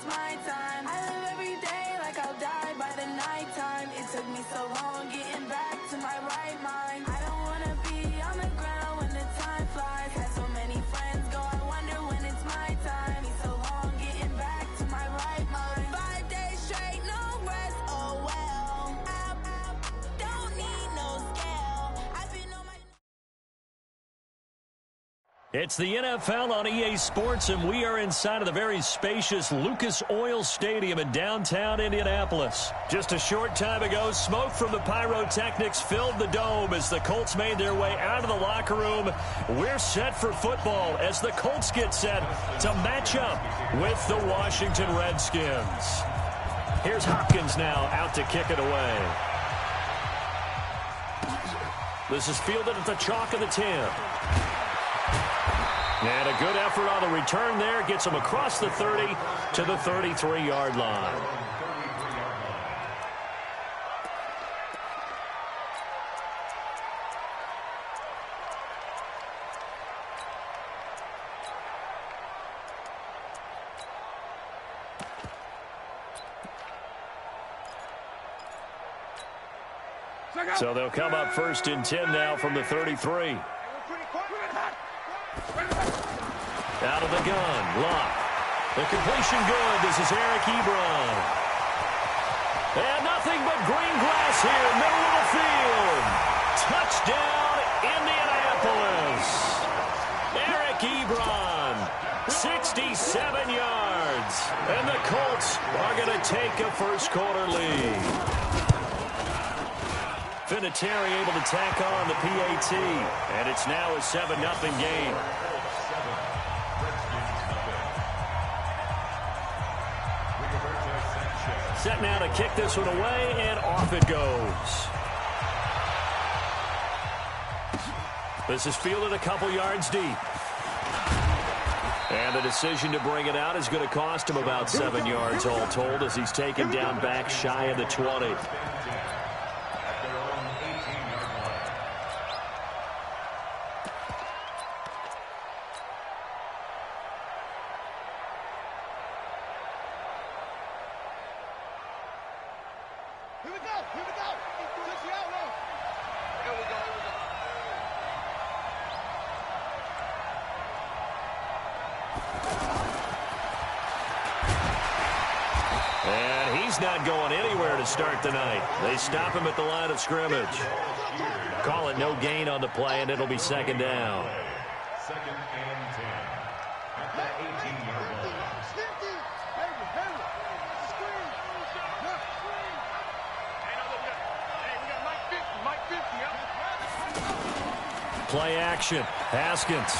my time. I live every day like I'll die by the nighttime. It took me so long getting back to my right mind. I don't wanna be on the ground when the time flies. Had so many friends go, I wonder when it's my time. Me so long getting back to my right mind. 5 days straight, no rest, oh well. I don't need no scale. I've been on my... It's the NFL on EA Sports, and we are inside of the very spacious Lucas Oil Stadium in downtown Indianapolis. Just a short time ago, smoke from the pyrotechnics filled the dome as the Colts made their way out of the locker room. We're set for football as the Colts get set to match up with the Washington Redskins. Here's Hopkins now out to kick it away. This is fielded at the chalk of the 10. And a good effort on the return there. Gets him across the 30 to the 33-yard line. So they'll come up first and 10 now from the 33. Out of the gun, Locke. The completion good. This is Eric Ebron. And nothing but green grass here, middle of the field. Touchdown, Indianapolis. Eric Ebron, 67 yards. And the Colts are going to take a first-quarter lead. Vinatieri able to tack on the PAT. And it's now a 7-0 game. Set now to kick this one away, and off it goes. This is fielded a couple yards deep. And the decision to bring it out is going to cost him about 7 yards all told as he's taken down back shy of the 20. Not going anywhere to start the night. They stop him at the line of scrimmage. Call it no gain on the play, and it'll be second down. Second and 10. At the 18-yard line. Play action. Haskins.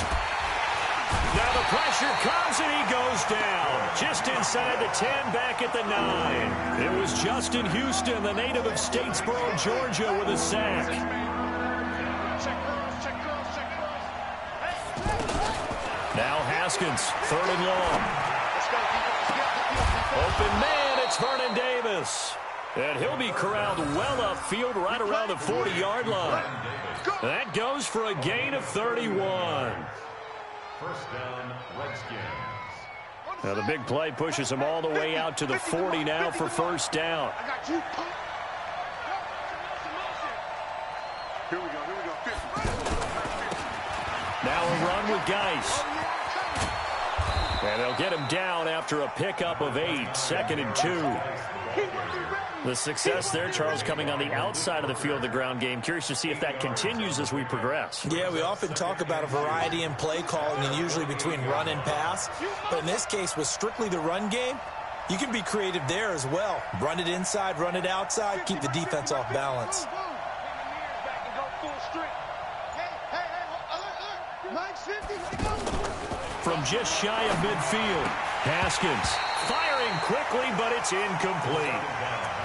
Now the pressure comes, and he goes down. Just inside the 10, back at the 9. It was Justin Houston, the native of Statesboro, Georgia, with a sack. Now Haskins, third and long. Open man, it's Vernon Davis. And he'll be corralled well upfield right around the 40-yard line. That goes for a gain of 31. First down, Redskins. Now the big play pushes him all the way out to the 40 now for first down. Now a run with Geis. And they'll get him down after a pickup of 8, second and 2. The success there, Charles, coming on the outside of the field of the ground game. Curious to see if that continues as we progress. Yeah, we often talk about a variety in play calling and usually between run and pass. But in this case, with strictly the run game, you can be creative there as well. Run it inside, run it outside, keep the defense off balance. From just shy of midfield, Haskins firing quickly, but it's incomplete.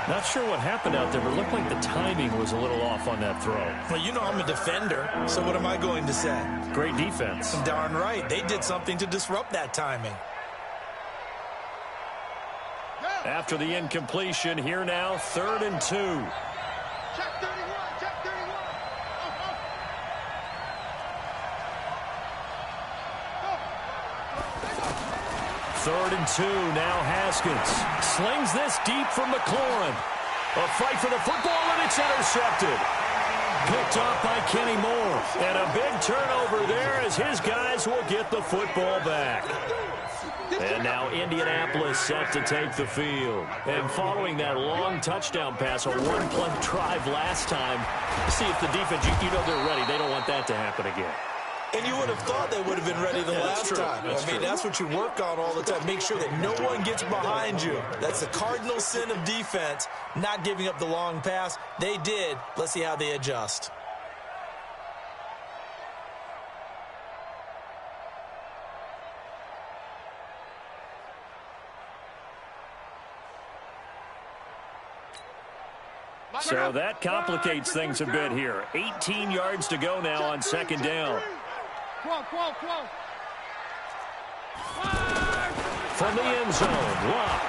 Not sure what happened out there, but it looked like the timing was a little off on that throw. Well, you know I'm a defender, so what am I going to say? Great defense. Darn right. They did something to disrupt that timing. After the incompletion, here now, 3rd and 2. Check 31, check 31. 3rd and 2. Now Haskins slings this deep from McLaurin. A fight for the football, and it's intercepted. Picked off by Kenny Moore. And a big turnover there as his guys will get the football back. And now Indianapolis set to take the field. And following that long touchdown pass, a one-play drive last time, see if the defense, you know they're ready. They don't want that to happen again. And you would have thought they would have been ready the last time. I mean, that's what you work on all the time. Make sure that no one gets behind you. That's the cardinal sin of defense, not giving up the long pass. They did. Let's see how they adjust. So that complicates things a bit here. 18 yards to go now on 2nd down. From the end zone, Love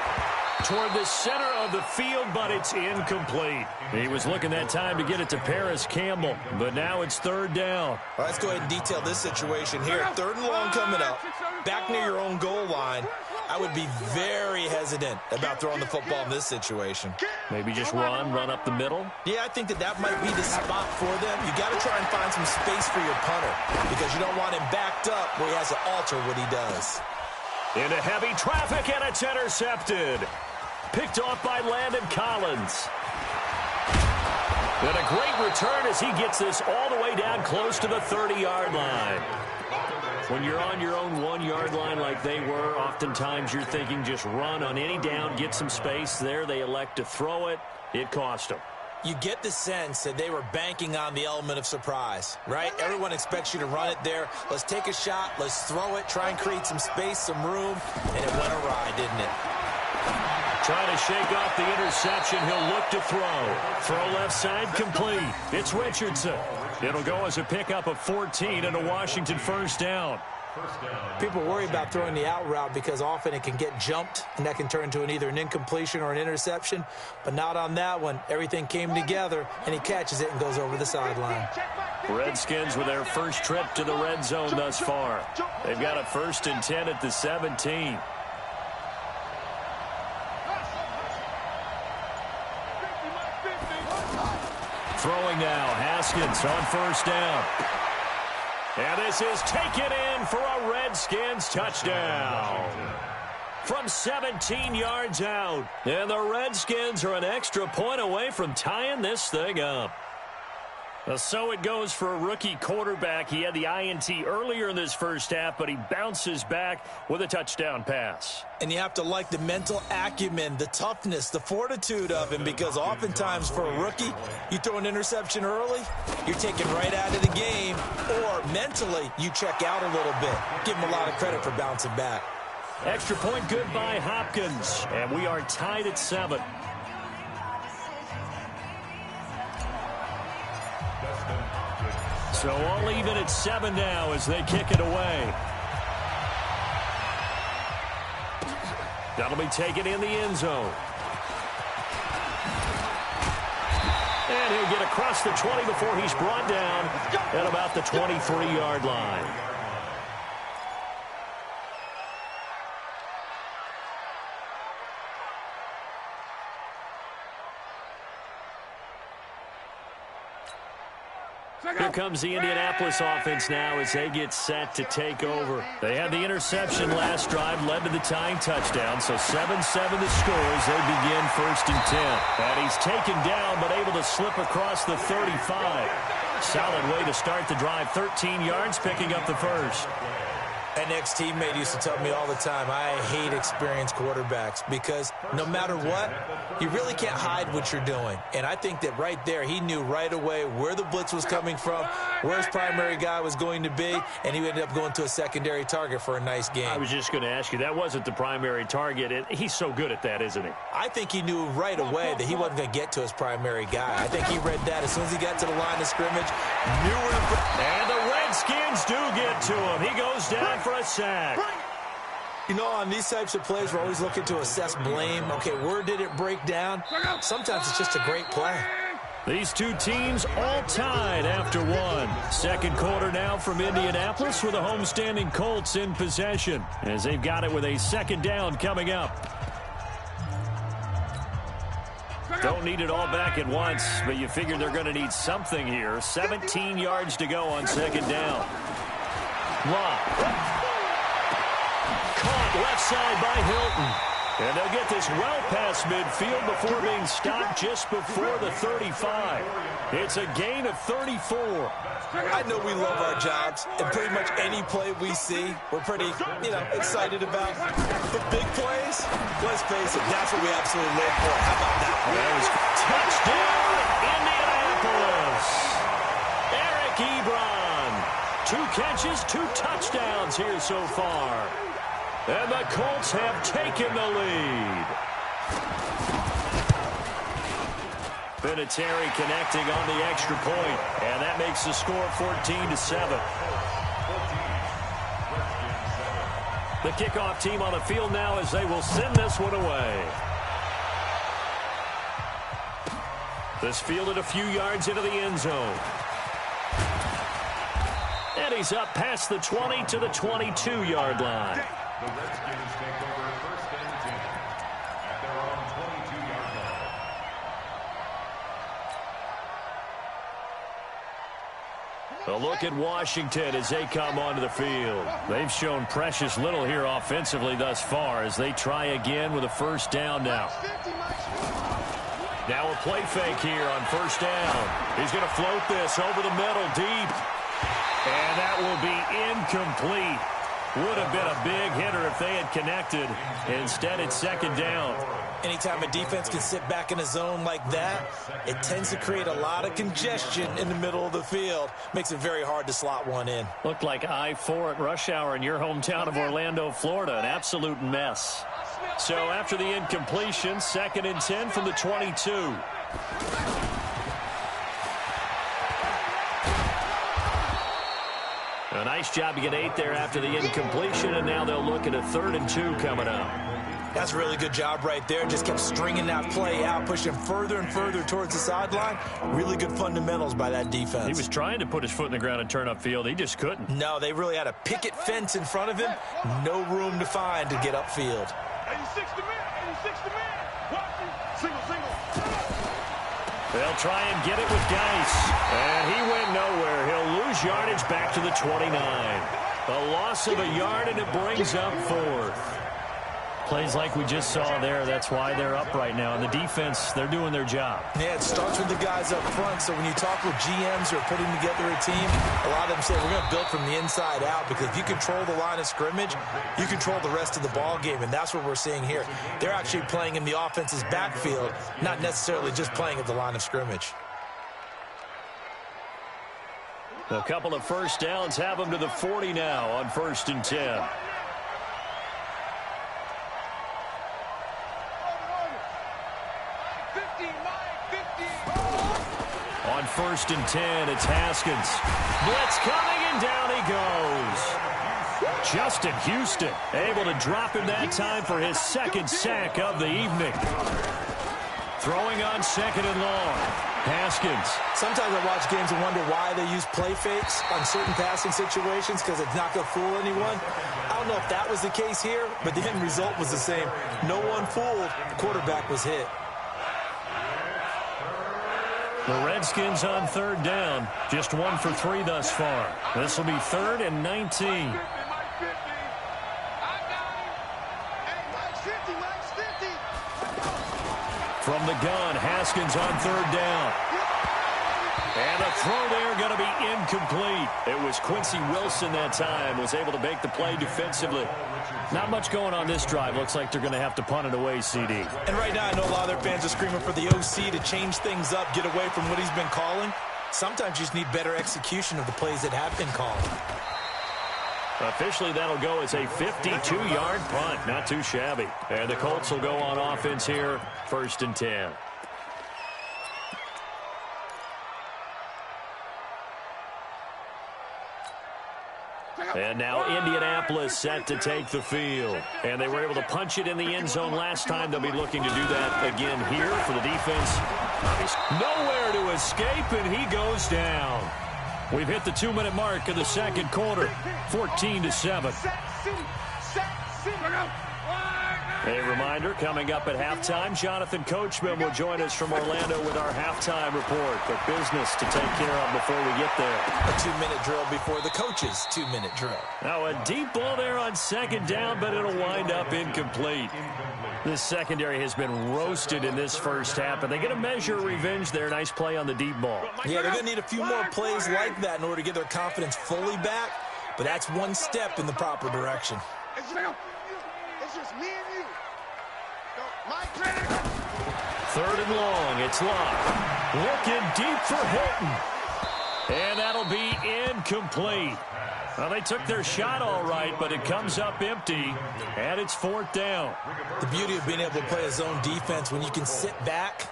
toward the center of the field, but it's incomplete. He was looking that time to get it to Paris Campbell, but now it's 3rd down. Well, let's go ahead and detail this situation here. 3rd and long coming up, back near your own goal line. I would be very hesitant about throwing the football in this situation. Maybe just run up the middle? Yeah, I think that might be the spot for them. You got to try and find some space for your punter because you don't want him backed up where he has to alter what he does. Into heavy traffic, and it's intercepted. Picked off by Landon Collins. And a great return as he gets this all the way down close to the 30-yard line. When you're on your own 1-yard line like they were, oftentimes you're thinking just run on any down, get some space. There they elect to throw it. It cost them. You get the sense that they were banking on the element of surprise, right? Everyone expects you to run it there. Let's take a shot. Let's throw it. Try and create some space, some room. And it went awry, didn't it? Trying to shake off the interception. He'll look to throw. Throw left side complete. It's Richardson. It'll go as a pickup of 14 and a Washington 1st down. People worry about throwing the out route because often it can get jumped, and that can turn into either an incompletion or an interception. But not on that one. Everything came together, and he catches it and goes over the sideline. Redskins with their first trip to the red zone thus far. They've got a 1st and 10 at the 17. Throwing now, Haskins on 1st down. And this is taken in for a Redskins touchdown. From 17 yards out. And the Redskins are an extra point away from tying this thing up. So it goes for a rookie quarterback. He had the INT earlier in this first half, but he bounces back with a touchdown pass. And you have to like the mental acumen, the toughness, the fortitude of him, because oftentimes for a rookie, you throw an interception early, you're taken right out of the game, or mentally you check out a little bit. Give him a lot of credit for bouncing back. Extra point good by Hopkins, and we are tied at 7. So all even at 7 now as they kick it away. That'll be taken in the end zone. And he'll get across the 20 before he's brought down at about the 23-yard line. Here comes the Indianapolis offense now as they get set to take over. They had the interception last drive, led to the tying touchdown, so 7-7 the score as they begin 1st and 10. And he's taken down but able to slip across the 35. Solid way to start the drive, 13 yards, picking up the 1st. An ex-teammate used to tell me all the time, I hate experienced quarterbacks because no matter what, you really can't hide what you're doing. And I think that right there, he knew right away where the blitz was coming from, where his primary guy was going to be, and he ended up going to a secondary target for a nice game. I was just going to ask you, that wasn't the primary target. He's so good at that, isn't he? I think he knew right away that he wasn't going to get to his primary guy. I think he read that as soon as he got to the line of scrimmage, knew where to put. And the Redskins do get to him. He goes down for a sack. You know, on these types of plays, we're always looking to assess blame. Okay, where did it break down? Sometimes it's just a great play. These two teams all tied after one. Second quarter now from Indianapolis with the homestanding Colts in possession as they've got it with a second down coming up. Don't need it all back at once, but you figure they're going to need something here. 17 yards to go on second down. Lock. Caught left side by Hilton. And they'll get this well past midfield before being stopped just before the 35. It's a gain of 34. I know we love our jobs, and pretty much any play we see, we're pretty, excited about. But big plays, let's face it, that's what we absolutely live for. How about that? That was touchdown, Indianapolis. Eric Ebron. 2 catches, 2 touchdowns here so far. And the Colts have taken the lead. Vinatieri connecting on the extra point, and that makes the score 14-7. The kickoff team on the field now as they will send this one away. This fielded a few yards into the end zone. And he's up past the 20 to the 22-yard line. The Redskins take over 1st and 10 at their own 22-yard line. A look at Washington as they come onto the field. They've shown precious little here offensively thus far as they try again with a first down now. Now a play fake here on first down. He's going to float this over the middle deep. And that will be incomplete. Would have been a big hitter if they had connected. Instead, it's second down. Anytime a defense can sit back in a zone like that, it tends to create a lot of congestion in the middle of the field. Makes it very hard to slot one in. Looked like I-4 at rush hour in your hometown of Orlando, Florida. An absolute mess. So after the incompletion, 2nd and 10 from the 22. A nice job to get 8 there after the incompletion, and now they'll look at a 3rd and 2 coming up. That's a really good job right there. Just kept stringing that play out, pushing further and further towards the sideline. Really good fundamentals by that defense. He was trying to put his foot in the ground and turn upfield. He just couldn't. No, they really had a picket fence in front of him. No room to find to get upfield. 86 to man, 86 to man. Single. They'll try and get it with Geis. And he went nowhere. He'll lose yardage back to the 29. A loss of a yard, and it brings up 4th. Plays like we just saw there. That's why they're up right now. And the defense, they're doing their job. Yeah, it starts with the guys up front. So when you talk with GMs who are putting together a team, a lot of them say we're going to build from the inside out, because if you control the line of scrimmage, you control the rest of the ball game. And that's what we're seeing here. They're actually playing in the offense's backfield, not necessarily just playing at the line of scrimmage. A couple of first downs have them to the 40 now on 1st and 10. On 1st and 10, it's Haskins. Blitz coming, and down he goes. Justin Houston able to drop him that time for his 2nd sack of the evening. Throwing on 2nd and long. Haskins. Sometimes I watch games and wonder why they use play fakes on certain passing situations, because it's not going to fool anyone. I don't know if that was the case here, but the end result was the same. No one fooled. The quarterback was hit. The Redskins on 3rd down. Just 1 for 3 thus far. This will be 3rd and 19. From the gun, Haskins on 3rd down. And a throw there going to be incomplete. It was Quincy Wilson that time, was able to make the play defensively. Not much going on this drive. Looks like they're going to have to punt it away, CD. And right now I know a lot of their fans are screaming for the OC to change things up, get away from what he's been calling. Sometimes you just need better execution of the plays that have been called. Officially, that'll go as a 52-yard punt. Not too shabby. And the Colts will go on offense here, 1st and 10. And now Indianapolis set to take the field. And they were able to punch it in the end zone last time. They'll be looking to do that again here for the defense. Nowhere to escape, and he goes down. We've hit the 2-minute mark of the second quarter, 14-7. A reminder, coming up at halftime, Jonathan Coachman will join us from Orlando with our halftime report. But business to take care of before we get there. A 2-minute drill before the coach's 2-minute drill. Now a deep ball there on second down, but it'll wind up incomplete. This secondary has been roasted in this first half, and they get a measure of revenge there. Nice play on the deep ball. Yeah, they're going to need a few more plays like that in order to get their confidence fully back, but that's one step in the proper direction. It's just me and you. Third and long, it's locked. Looking deep for Hilton. And that'll be incomplete. Well, they took their shot all right, but it comes up empty, and it's fourth down. The beauty of being able to play a zone defense when you can sit back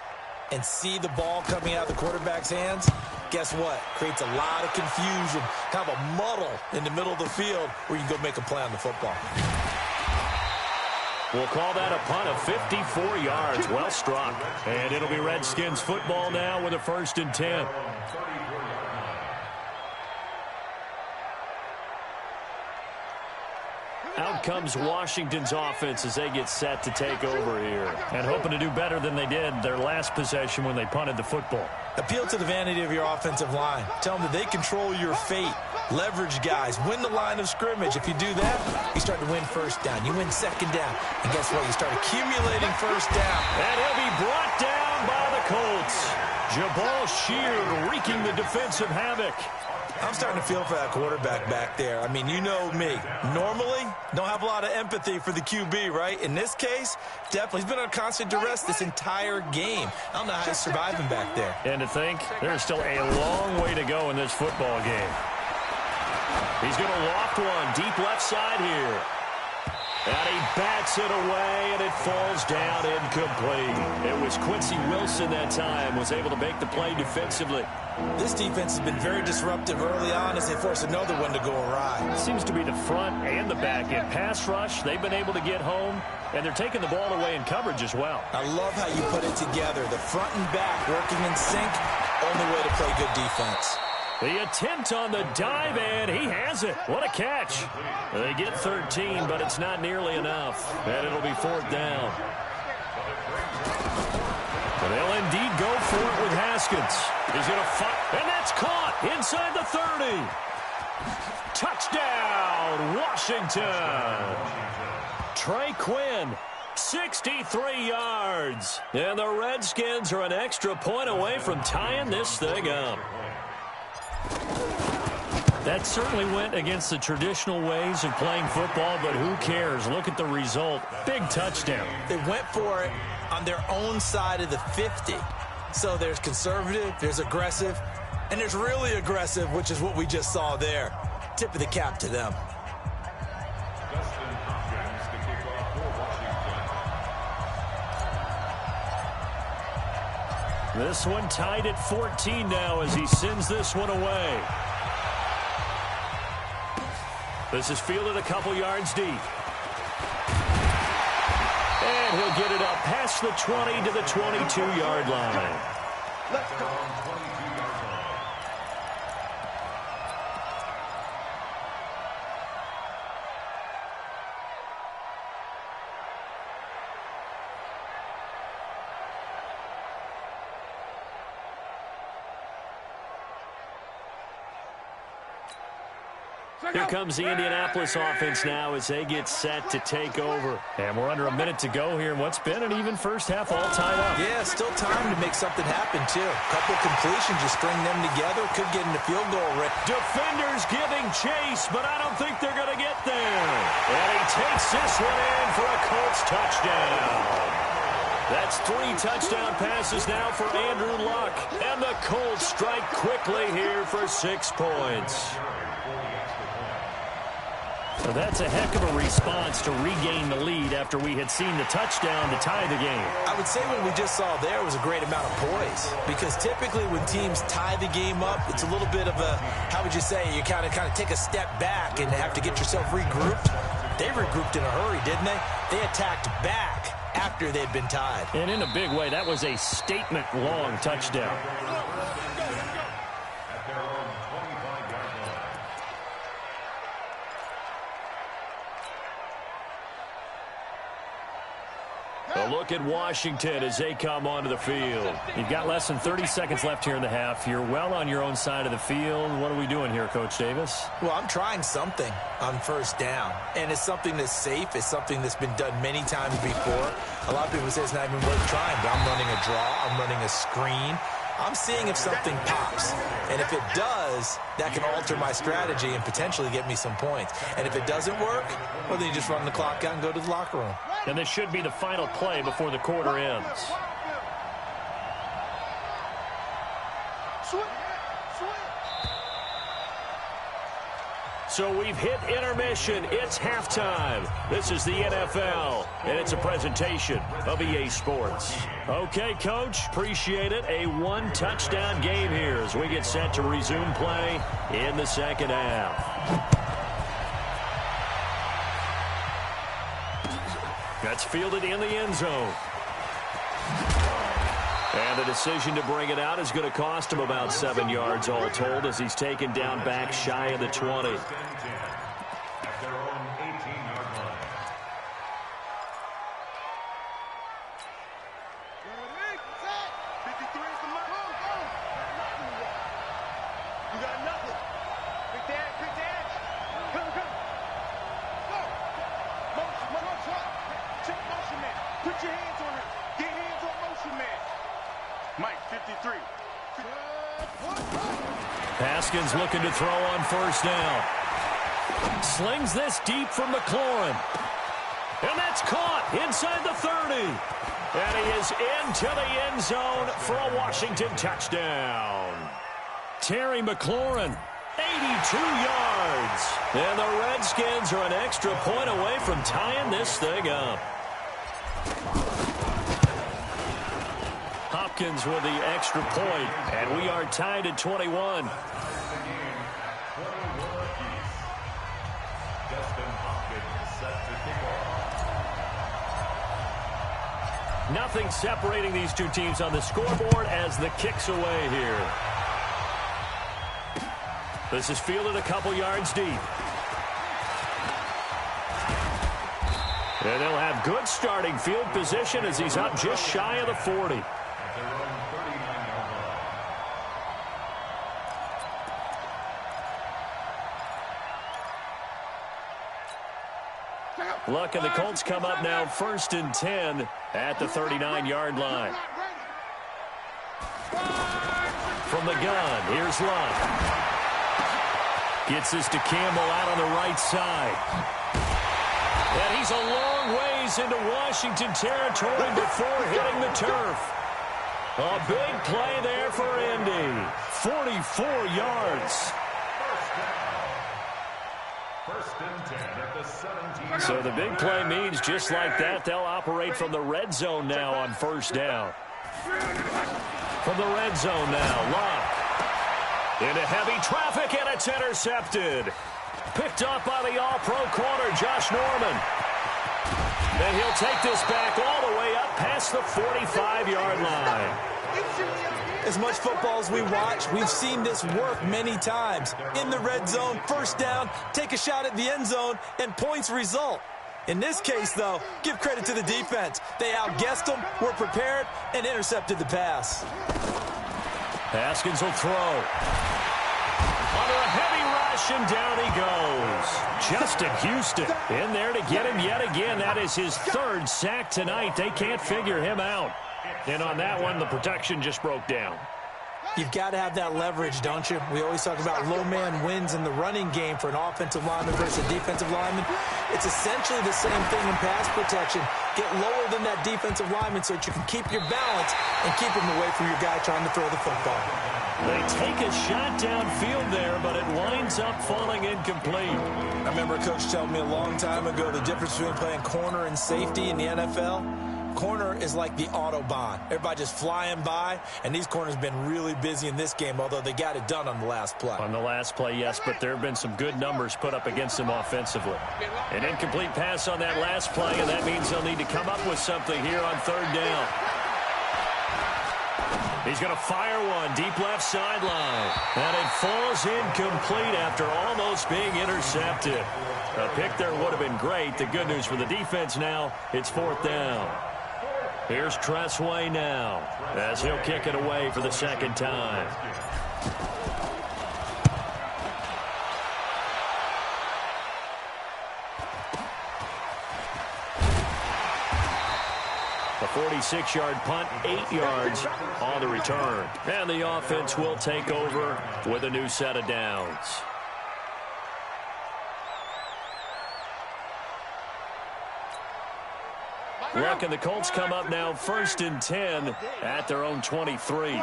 and see the ball coming out of the quarterback's hands, guess what? Creates a lot of confusion, kind of a muddle in the middle of the field where you can go make a play on the football. We'll call that a punt of 54 yards. Well struck. And it'll be Redskins football now with a 1st and 10. Out comes Washington's offense as they get set to take over here. And hoping to do better than they did their last possession when they punted the football. Appeal to the vanity of your offensive line. Tell them that they control your fate. Leverage guys. Win the line of scrimmage. If you do that, you start to win first down. You win second down. And guess what? You start accumulating first down. And he'll be brought down by the Colts. Jabal Sheard wreaking the defensive havoc. I'm starting to feel for that quarterback back there. I mean, you know me. Normally, don't have a lot of empathy for the QB, right? In this case, definitely. He's been on constant duress this entire game. I don't know how he's surviving back there. And to think, there's still a long way to go in this football game. He's going to loft one deep left side here. And he bats it away, and it falls down incomplete. It was Quincy Wilson that time, was able to make the play defensively. This defense has been very disruptive early on as they force another one to go awry. Seems to be the front and the back end. Pass rush, they've been able to get home, and they're taking the ball away in coverage as well. I love how you put it together. The front and back working in sync, only way to play good defense. The attempt on the dive, and he has it. What a catch. They get 13, but it's not nearly enough. And it'll be fourth down. But they'll indeed go for it with Haskins. He's going to fight, and that's caught inside the 30. Touchdown, Washington. Trey Quinn, 63 yards. And the Redskins are an extra point away from tying this thing up. That certainly went against the traditional ways of playing football, but who cares? Look at the result. Big touchdown. They went for it on their own side of the 50. So there's conservative, there's aggressive, and there's really aggressive, which is what we just saw there. Tip of the cap to them. This one tied at 14 now as he sends this one away. This is fielded a couple yards deep. And he'll get it up past the 20 to the 22-yard line. Let's go. Here comes the Indianapolis offense now as they get set to take over. And we're under a minute to go here in what's been an even first half all tied up. Yeah, still time to make something happen, too. A couple completions, you string them together, could get into field goal range. Defenders giving chase, but I don't think they're going to get there. And he takes this one in for a Colts touchdown. That's 3 touchdown passes now for Andrew Luck. And the Colts strike quickly here for 6 points. So that's a heck of a response to regain the lead after we had seen the touchdown to tie the game. I would say what we just saw there was a great amount of poise, because typically when teams tie the game up, it's a little bit of a, how would you say, you kind of take a step back and have to get yourself regrouped. They regrouped in a hurry, didn't they? They attacked back after after they'd been tied. And in a big way, that was a statement-long touchdown. At their own 25-yard line. A look at Washington as they come onto the field. You've got less than 30 seconds left here in the half. You're well on your own side of the field. What are we doing here, Coach Davis? Well, I'm trying something on first down, and it's something that's safe. It's something that's been done many times before. A lot of people say it's not even worth trying, but I'm running a draw. I'm running a screen. I'm seeing if something pops, and if it does, that can alter my strategy and potentially get me some points. And if it doesn't work, well, then you just run the clock out and go to the locker room. And this should be the final play before the quarter ends. So we've hit intermission. It's halftime. This is the NFL, and it's a presentation of EA Sports. Okay, Coach, appreciate it. A one-touchdown game here as we get set to resume play in the second half. That's fielded in the end zone. And the decision to bring it out is going to cost him about 7 yards all told as he's taken down back shy of the 20. At their own 18-yard line. You got nothing. Big dad. Come. Go. Motion. Check motion man. Put your hands on him. Get hands on motion man. Mike, 53. Haskins looking to throw on first down. Slings this deep from McLaurin. And that's caught inside the 30. And he is into the end zone for a Washington touchdown. Terry McLaurin, 82 yards. And the Redskins are an extra point away from tying this thing up. Hopkins with the extra point, and we are tied at 21. Nothing separating these two teams on the scoreboard as the kick's away here. This is fielded a couple yards deep. And they'll have good starting field position as he's up just shy of the 40. Luck and the Colts come up now 1st and 10 at the 39-yard line. From the gun, here's Luck. Gets this to Campbell out on the right side. And he's a long ways into Washington territory before hitting the turf. A big play there for Indy. 44 yards. First and 10 at the 17. So the big play means just like that, they'll operate from the red zone now on first down. From the red zone now, Luck. Into heavy traffic, and it's intercepted. Picked up by the all-pro corner, Josh Norman. And he'll take this back all the way up past the 45-yard line. As much football as we watch, we've seen this work many times. In the red zone, first down, take a shot at the end zone, and points result. In this case, though, give credit to the defense. They outguessed them, were prepared, and intercepted the pass. Haskins will throw. Under a heavy rush, and down he goes. Justin Houston in there to get him yet again. That is his 3rd sack tonight. They can't figure him out. And on that one, the protection just broke down. You've got to have that leverage, don't you? We always talk about low man wins in the running game for an offensive lineman versus a defensive lineman. It's essentially the same thing in pass protection. Get lower than that defensive lineman so that you can keep your balance and keep him away from your guy trying to throw the football. They take a shot downfield there, but it winds up falling incomplete. I remember a coach telling me a long time ago the difference between playing corner and safety in the NFL. Corner is like the Autobahn. Everybody just flying by, and these corners have been really busy in this game, although they got it done on the last play. On the last play, yes, but there have been some good numbers put up against them offensively. An incomplete pass on that last play, and that means they'll need to come up with something here on third down. He's going to fire one deep left sideline. And it falls incomplete after almost being intercepted. A pick there would have been great. The good news for the defense now, it's fourth down. Here's Tressway now as he'll kick it away for the second time. A 46-yard punt, 8 yards on the return. And the offense will take over with a new set of downs. Look, and the Colts come up now 1st and 10 at their own 23.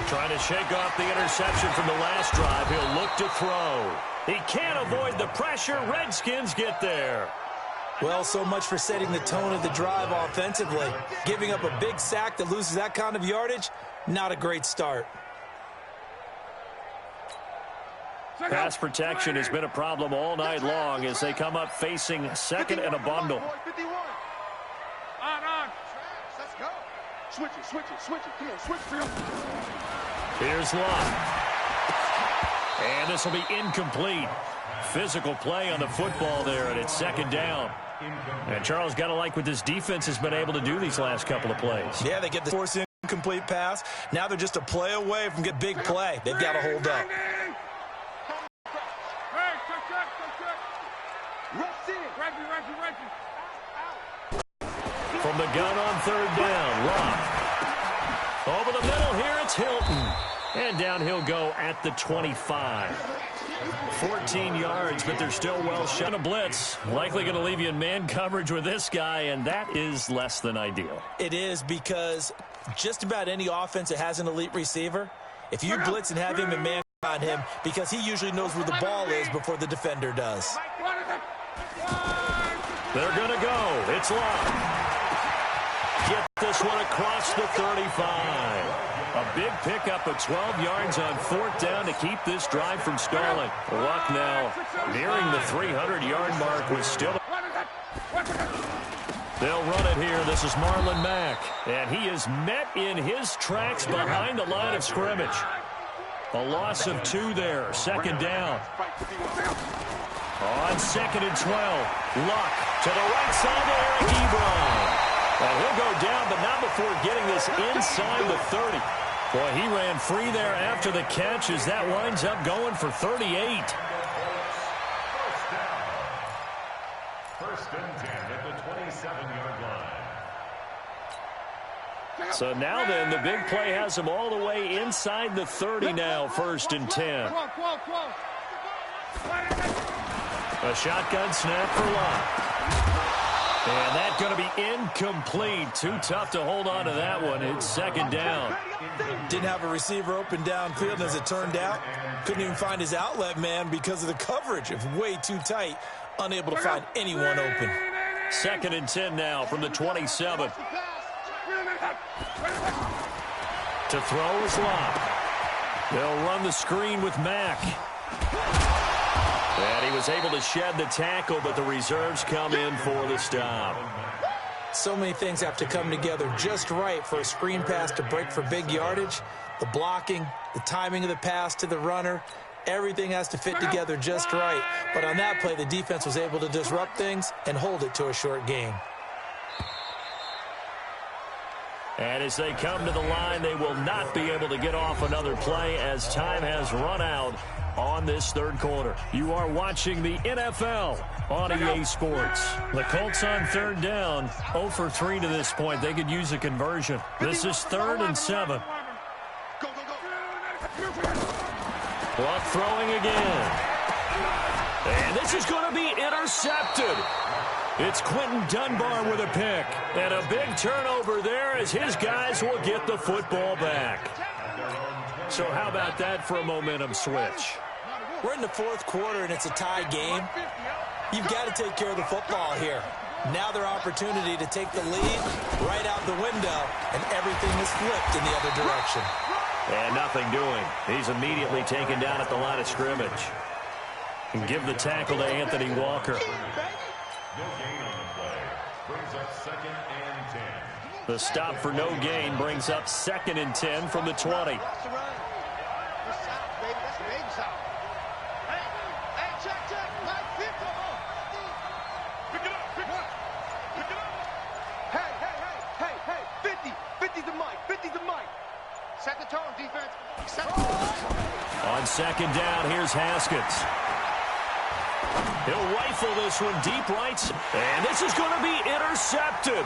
Trying to shake off the interception from the last drive. He'll look to throw. He can't avoid the pressure. Redskins get there. Well, so much for setting the tone of the drive offensively. Giving up a big sack that loses that kind of yardage, not a great start. Pass protection has been a problem all night long as they come up facing second and a bundle. On. Let's go. Switch it. Come on, switch for him. Here's Locke. And this will be incomplete. Physical play on the football there, and it's second down. And Charles, got to like what this defense has been able to do these last couple of plays. Yeah, they get the force incomplete pass. Now they're just a play away from get big play. They've got to hold up. From the gun on third down, Locke. Over the middle here, it's Hilton. And down he'll go at the 25. 14 yards, but they're still well shut. A blitz. Likely going to leave you in man coverage with this guy, and that is less than ideal. It is, because just about any offense that has an elite receiver, if you blitz and have him in man on him, because he usually knows where the ball is before the defender does. They're going to go. It's Locke. Get this one across the 35. A big pickup of 12 yards on fourth down to keep this drive from stalling. Luck now nearing the 300-yard mark with still. They'll run it here. This is Marlon Mack. And he is met in his tracks behind the line of scrimmage. A loss of 2 there. Second down. On 2nd and 12. Luck to the right side to Eric Ebron. And he'll go down, but not before getting this inside the 30. Boy, he ran free there after the catch as that winds up going for 38. First and 10 at the 27-yard line. So now then, the big play has him all the way inside the 30 now, 1st and 10. A shotgun snap for Locke. And that's going to be incomplete. Too tough to hold on to that one. It's second down. Didn't have a receiver open downfield, as it turned out. Couldn't even find his outlet man because of the coverage. It was way too tight. Unable to find anyone open. 2nd and 10 now from the 27. To throw is Locke. They'll run the screen with Mack. And he was able to shed the tackle, but the reserves come in for the stop. So many things have to come together just right for a screen pass to break for big yardage. The blocking, the timing of the pass to the runner, everything has to fit together just right. But on that play, the defense was able to disrupt things and hold it to a short gain. And as they come to the line, they will not be able to get off another play as time has run out on this third quarter. You are watching the NFL on EA Sports. The Colts on third down, 0 for 3 to this point. They could use a conversion. This is 3rd and 7. Luck throwing again. And this is going to be intercepted. It's Quentin Dunbar with a pick. And a big turnover there as his guys will get the football back. So how about that for a momentum switch? We're in the fourth quarter, and it's a tie game. You've got to take care of the football here. Now their opportunity to take the lead right out the window, and everything is flipped in the other direction. And nothing doing. He's immediately taken down at the line of scrimmage. And give the tackle to Anthony Walker. No gain on the play. Brings up 2nd and 10. The stop for no gain brings up 2nd and 10 from the 20. Set the tone, defense. On 2nd down, here's Haskins. He'll rifle this one deep right. And this is going to be intercepted.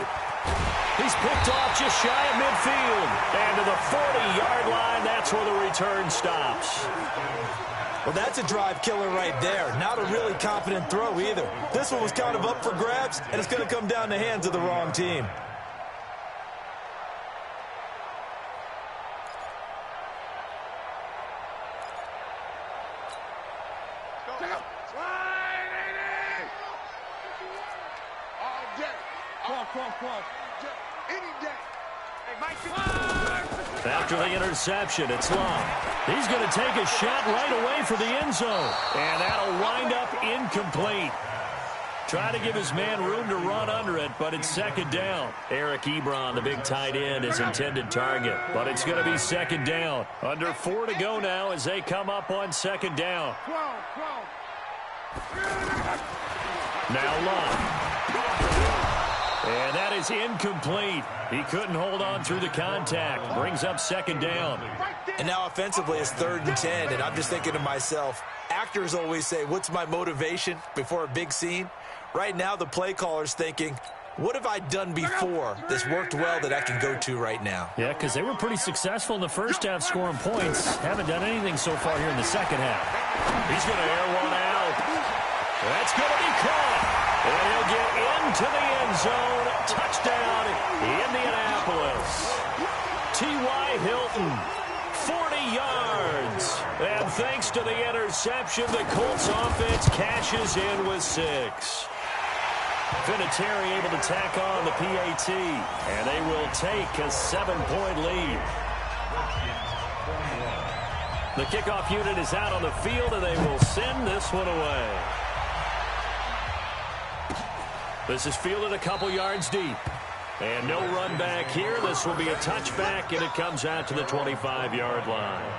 He's picked off just shy of midfield. And to the 40-yard line, that's where the return stops. Well, that's a drive killer right there. Not a really confident throw either. This one was kind of up for grabs, and it's going to come down the hands of the wrong team. After the interception, it's Long. He's going to take a shot right away for the end zone. And that'll wind up incomplete. Try to give his man room to run under it, but it's 2nd down. Eric Ebron, the big tight end, is intended target. But it's going to be 2nd down. Under 4 to go now as they come up on 2nd down. Now Long. And that is incomplete. He couldn't hold on through the contact. Brings up 2nd down. And now offensively it's 3rd and 10, and I'm just thinking to myself, actors always say, what's my motivation before a big scene? Right now the play caller's thinking, what have I done before that's worked well that I can go to right now? Yeah, because they were pretty successful in the first half scoring points. Haven't done anything so far here in the second half. He's going to air one out. That's going to be caught. And he'll get into the end zone. Touchdown, Indianapolis. T.Y. Hilton, 40 yards. And thanks to the interception, the Colts offense cashes in with 6. Vinatieri able to tack on the PAT. And they will take a 7-point lead. The kickoff unit is out on the field, and they will send this one away. This is fielded a couple yards deep. And no run back here. This will be a touchback, and it comes out to the 25-yard line.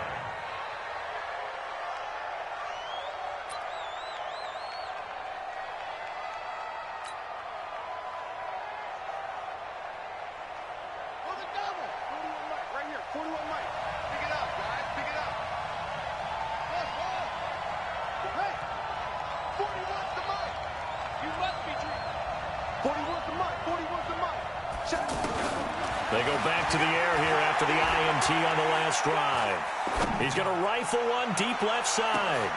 They go back to the air here after the INT on the last drive. He's going to rifle one deep left side.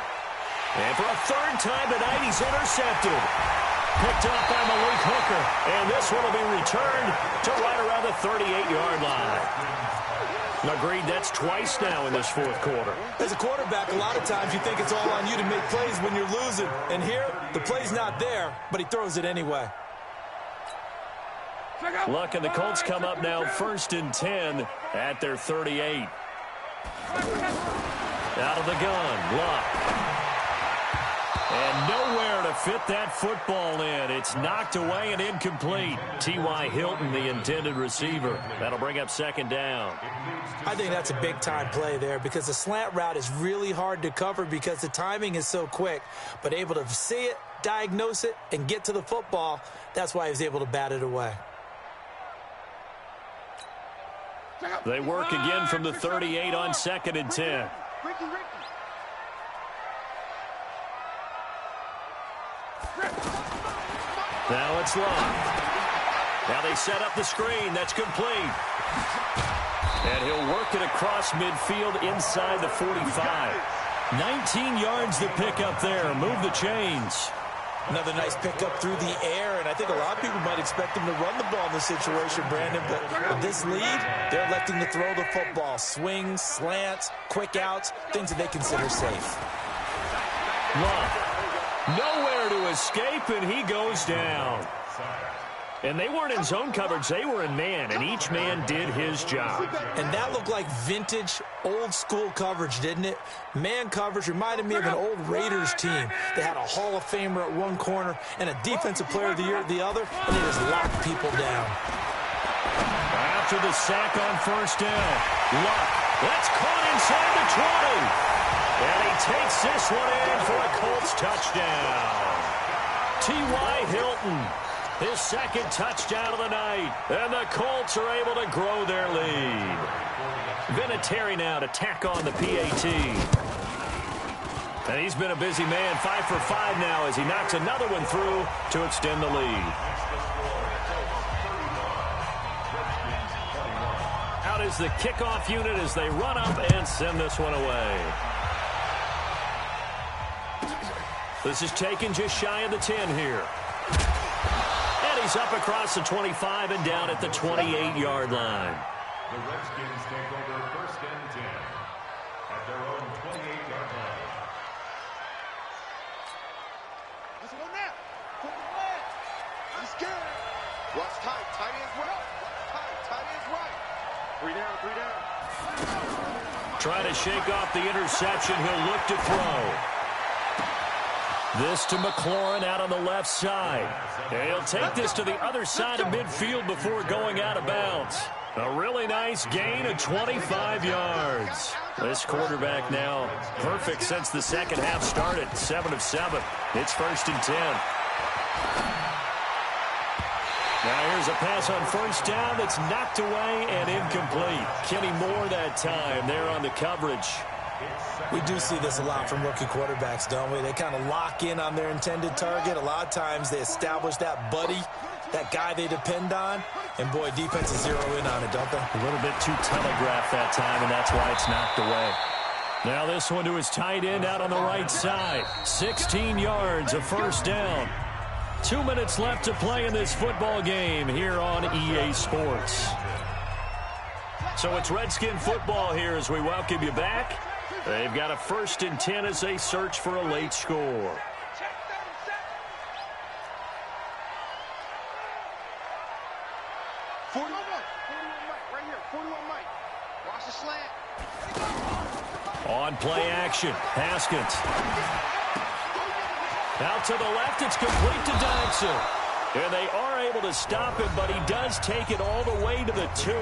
And for a 3rd time tonight, he's intercepted. Picked up by Malik Hooker. And this one will be returned to right around the 38-yard line. Agreed, that's twice now in this 4th quarter. As a quarterback, a lot of times you think it's all on you to make plays when you're losing. And here, the play's not there, but he throws it anyway. Luck, and the Colts come up now 1st and 10 at their 38. Out of the gun, Luck. And nowhere to fit that football in. It's knocked away and incomplete. T.Y. Hilton, the intended receiver. That'll bring up 2nd down. I think that's a big-time play there because the slant route is really hard to cover because the timing is so quick. But able to see it, diagnose it, and get to the football, that's why he was able to bat it away. They work again from the 38 on 2nd and 10. Now it's Long. Now they set up the screen. That's complete. And he'll work it across midfield inside the 45. 19 yards to pick up there. Move the chains. Another nice pickup through the air, and I think a lot of people might expect him to run the ball in this situation, Brandon, but with this lead, they're electing to throw the football. Swings, slants, quick outs, things that they consider safe. Long. Nowhere to escape, and he goes down. And they weren't in zone coverage. They were in man, and each man did his job. And that looked like vintage, old-school coverage, didn't it? Man coverage reminded me of an old Raiders team. They had a Hall of Famer at one corner and a Defensive Player of the Year at the other, and they just locked people down. After the sack on first down, Luck, that's caught inside the 20. And he takes this one in for a Colts touchdown. T.Y. Hilton, his second touchdown of the night. And the Colts are able to grow their lead. Vinatieri now to tack on the PAT. And he's been a busy man, 5 for 5 now as he knocks another one through to extend the lead. Out is the kickoff unit as they run up and send this one away. This is taken just shy of the 10 here. And he's up across the 25 and down at the 28-yard line. The Redskins take over first and 10 at their own 28-yard line. Let's go now. Put the leg. He's scared. Watch tight. Tight ends right. Watch tight. Tight ends right. 3 down. 3 down. Trying to shake off the interception. He'll look to throw. This to McLaurin out on the left side. And he'll take this to the other side of midfield before going out of bounds. A really nice gain of 25 yards. This quarterback now perfect since the second half started. 7 of 7. It's first and 10. Now here's a pass on first down that's knocked away and incomplete. Kenny Moore that time there on the coverage. We do see this a lot from rookie quarterbacks, don't we? They kind of lock in on their intended target. A lot of times they establish that buddy, that guy they depend on, and boy, defenses zero in on it, don't they? A little bit too telegraphed that time, and that's why it's knocked away. Now this one to his tight end out on the right side. 16 yards, a first down. 2 minutes left to play in this football game here on EA Sports. So it's Redskin football here as we welcome you back. They've got a first and 10 as they search for a late score. On play action, Haskins. Out to the left, it's complete to Dodson. And they are able to stop him, but he does take it all the way to the 2.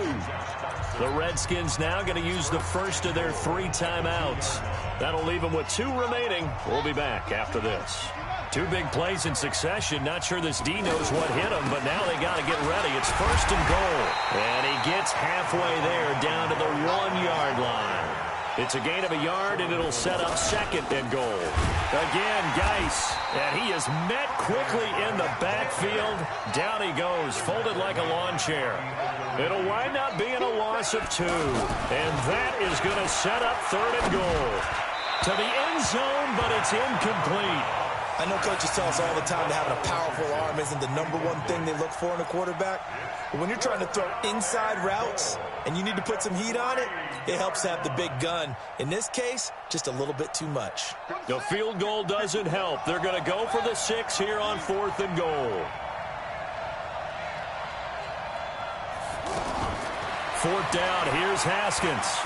The Redskins now going to use the first of their 3 timeouts. That'll leave them with 2 remaining. We'll be back after this. 2 big plays in succession. Not sure this D knows what hit him, but now they got to get ready. It's first and goal. And he gets halfway there down to the 1-yard line. It's a gain of a yard, and it'll set up second and goal. Again, Geis, and he is met quickly in the backfield. Down he goes, folded like a lawn chair. It'll wind up being a loss of 2, and that is going to set up third and goal. To the end zone, but it's incomplete. I know coaches tell us all the time that having a powerful arm isn't the #1 thing they look for in a quarterback. But when you're trying to throw inside routes and you need to put some heat on it, it helps to have the big gun. In this case, just a little bit too much. The field goal doesn't help. They're going to go for the 6 here on 4th and goal. 4th down, here's Haskins.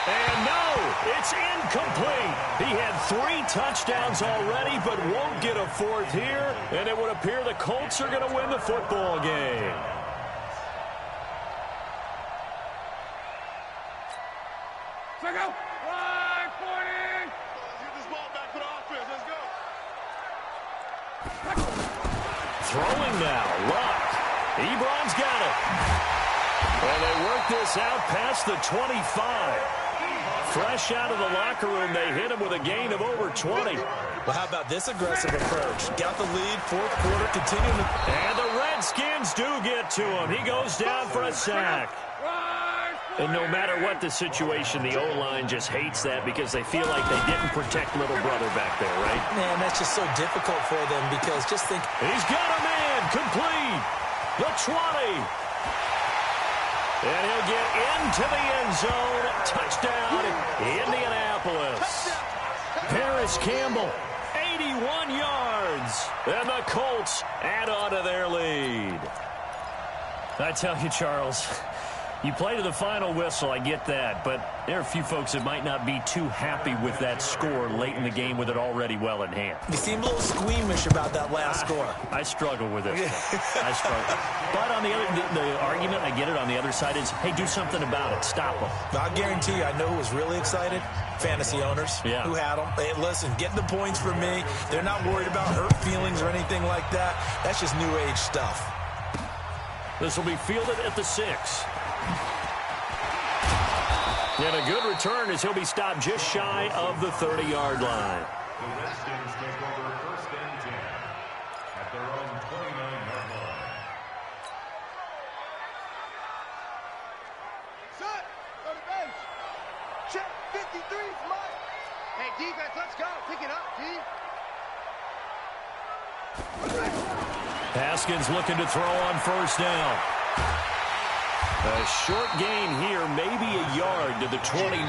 And no, it's incomplete. He had 3 touchdowns already, but won't get a 4th here. And it would appear the Colts are going to win the football game. Check out. Line 40. Get this ball back for the offense. Let's go. Throwing now, Luck. Ebron's got it. And they work this out past the 25. Fresh out of the locker room, they hit him with a gain of over 20. Well, how about this aggressive approach? Got the lead, 4th quarter, continuing to... And the Redskins do get to him. He goes down for a sack. And no matter what the situation, the O-line just hates that because they feel like they didn't protect little brother back there, right? Man, that's just so difficult for them because just think... He's got a man, complete. The 20. And he'll get into the end zone. Touchdown, Indianapolis. Paris Campbell 81 yards. And the Colts add on to their lead. I tell you, Charles, you play to the final whistle, I get that, but there are a few folks that might not be too happy with that score late in the game with it already well in hand. You seem a little squeamish about that last score. I struggle with this one. I struggle. But on the argument, I get it, on the other side is, hey, do something about it. Stop them. I guarantee you, I know who was really excited. Fantasy owners who had them. Hey, listen, getting the points for me. They're not worried about hurt feelings or anything like that. That's just new age stuff. This will be fielded at the 6. And a good return as he'll be stopped just shy of the 30-yard line. The Redskins take over first and 10 at their own 29-yard line. Set. Go to bench. Check. 53 is mine. Hey, defense, let's go. Pick it up, D. Haskins looking to throw on first down. A short gain here, maybe a yard to the 29.